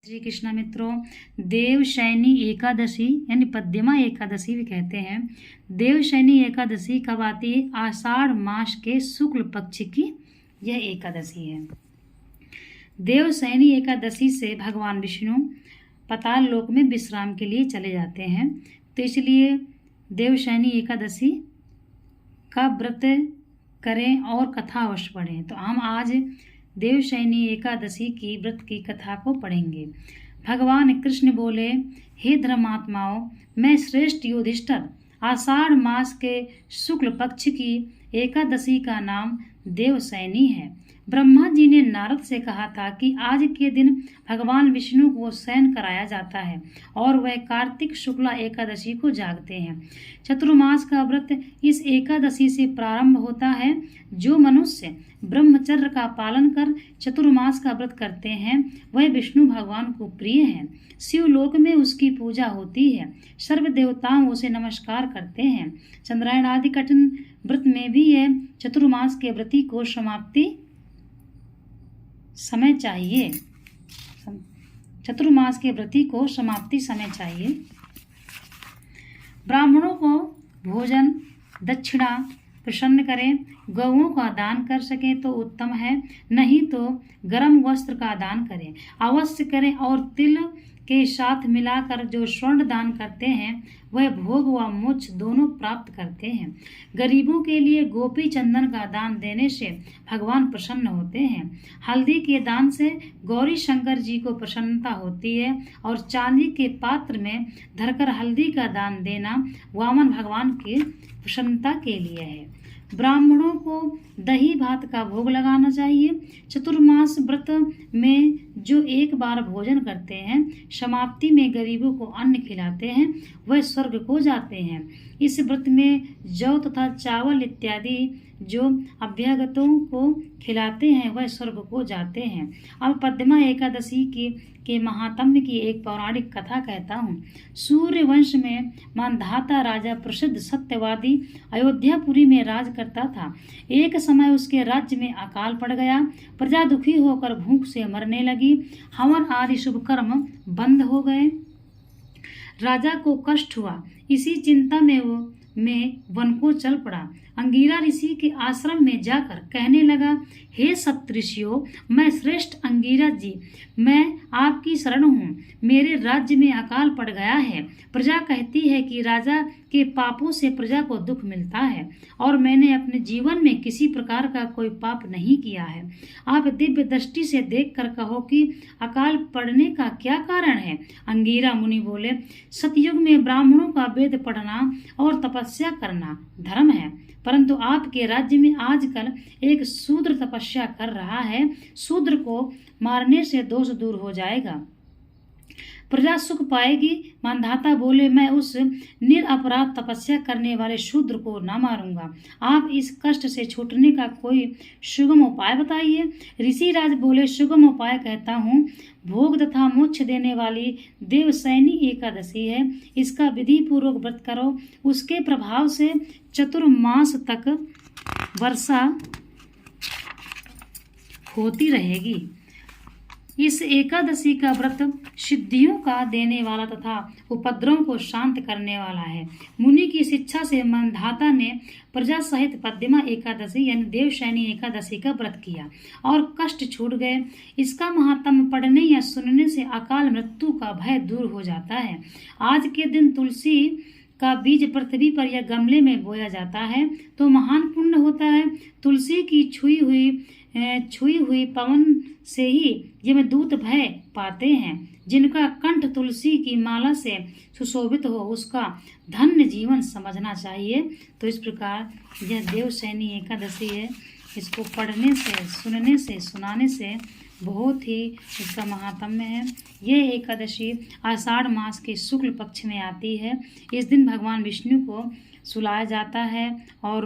श्री कृष्ण मित्रों, देवशयनी एकादशी यानी पद्यमा एकादशी भी कहते हैं। देवशयनी एकादशी कब आती है? आषाढ़ मास के शुक्ल पक्ष की यह एकादशी है। देवशयनी एकादशी से भगवान विष्णु पाताल लोक में विश्राम के लिए चले जाते हैं, तो इसलिए देवशयनी एकादशी का व्रत करें और कथा अवश्य पढ़ें। तो हम आज देवशयनी एकादशी की व्रत की कथा को पढ़ेंगे। भगवान कृष्ण बोले, हे धर्मात्माओं, मैं श्रेष्ठ युधिष्ठिर आषाढ़ मास के शुक्ल पक्ष की एकादशी का नाम देवशयनी है। ब्रह्मा जी ने नारद से कहा था कि आज के दिन भगवान विष्णु को शयन कराया जाता है और वह कार्तिक शुक्ला एकादशी को जागते हैं। चतुर्मास का व्रत इस एकादशी से प्रारंभ होता है। जो मनुष्य ब्रह्मचर्य का पालन कर चतुर्मास का व्रत करते हैं वह विष्णु भगवान को प्रिय हैं। शिवलोक में उसकी पूजा होती है। सर्व देवताओं उसे नमस्कार करते हैं। चंद्रायण आदि कठिन व्रत में भी यह चतुर्मास के व्रती को समाप्ति समय चाहिए। चतुर्मास के व्रती को समाप्ति समय चाहिए। ब्राह्मणों को भोजन दक्षिणा प्रसन्न करें। गौओं का दान कर सकें तो उत्तम है, नहीं तो गर्म वस्त्र का दान करें, अवश्य करें। और तिल के साथ मिलाकर जो स्वर्ण दान करते हैं वह भोग व मोक्ष दोनों प्राप्त करते हैं। गरीबों के लिए गोपी चंदन का दान देने से भगवान प्रसन्न होते हैं। हल्दी के दान से गौरी शंकर जी को प्रसन्नता होती है और चांदी के पात्र में धरकर हल्दी का दान देना वामन भगवान की प्रसन्नता के लिए है। ब्राह्मणों को दही भात का भोग लगाना चाहिए। चतुर्मास व्रत में जो एक बार भोजन करते हैं, समाप्ति में गरीबों को अन्न खिलाते हैं, वह स्वर्ग को जाते हैं। इस व्रत में जौ तथा चावल इत्यादि जो अभ्यागतों को खिलाते हैं वह स्वर्ग को जाते हैं। अब पद्मा एकादशी के महात्म्य की एक पौराणिक कथा कहता हूँ। सूर्य वंश में मांधाता राजा प्रसिद्ध सत्यवादी अयोध्यापुरी में राज करता था। एक समय उसके राज्य में अकाल पड़ गया। प्रजा दुखी होकर भूख से मरने लगी। हवन आदि शुभ कर्म बंद हो गए। राजा को कष्ट हुआ। इसी चिंता में वो वन को चल पड़ा। अंगीरा ऋषि के आश्रम में जाकर कहने लगा, हे सप्तऋषियों, मैं श्रेष्ठ अंगीरा जी, मैं आपकी शरण हूँ। मेरे राज्य में अकाल पड़ गया है। प्रजा कहती है कि राजा के पापों से प्रजा को दुख मिलता है और मैंने अपने जीवन में किसी प्रकार का कोई पाप नहीं किया है। आप दिव्य दृष्टि से देखकर कहो कि अकाल पड़ने का क्या कारण है। अंगीरा मुनि बोले, सतयुग में ब्राह्मणों का वेद पढ़ना और तपस्या करना धर्म है, परंतु आपके राज्य में आजकल एक शूद्र तपस्या कर रहा है। शूद्र को मारने से दोष दूर हो जाएगा, प्रजा सुख पाएगी। मांधाता बोले, मैं उस निरपराध तपस्या करने वाले शूद्र को न मारूंगा। आप इस कष्ट से छूटने का कोई सुगम उपाय बताइए। ऋषि राज बोले, सुगम उपाय कहता हूँ। भोग तथा मोक्ष देने वाली देवशयनी एकादशी है। इसका विधि पूर्वक व्रत करो। उसके प्रभाव से चतुर्मास तक वर्षा होती रहेगी। इस एकादशी का व्रत सिद्धियों का देने वाला तथा उपद्रव को शांत करने वाला है। मुनि की शिक्षा से मांधाता ने प्रजा सहित पद्मा एकादशी यानी देवशयनी एकादशी का व्रत किया और कष्ट छूट गए। इसका महात्म्य पढ़ने या सुनने से अकाल मृत्यु का भय दूर हो जाता है। आज के दिन तुलसी का बीज पृथ्वी पर या गमले में बोया जाता है तो महान पुण्य होता है। तुलसी की छुई हुई पवन से ही यमदूत भय पाते हैं। जिनका कंठ तुलसी की माला से सुशोभित हो उसका धन्य जीवन समझना चाहिए। तो इस प्रकार यह देवशयनी एकादशी है। इसको पढ़ने से, सुनने से, सुनाने से बहुत ही इसका महात्म्य है। यह एकादशी आषाढ़ मास के शुक्ल पक्ष में आती है। इस दिन भगवान विष्णु को सुलाया जाता है और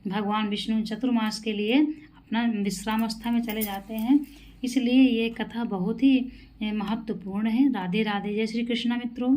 भगवान विष्णु चतुर्मास के लिए अपना विश्रामावस्था में चले जाते हैं। इसलिए ये कथा बहुत ही महत्वपूर्ण है। राधे राधे। जय श्री कृष्ण मित्रों।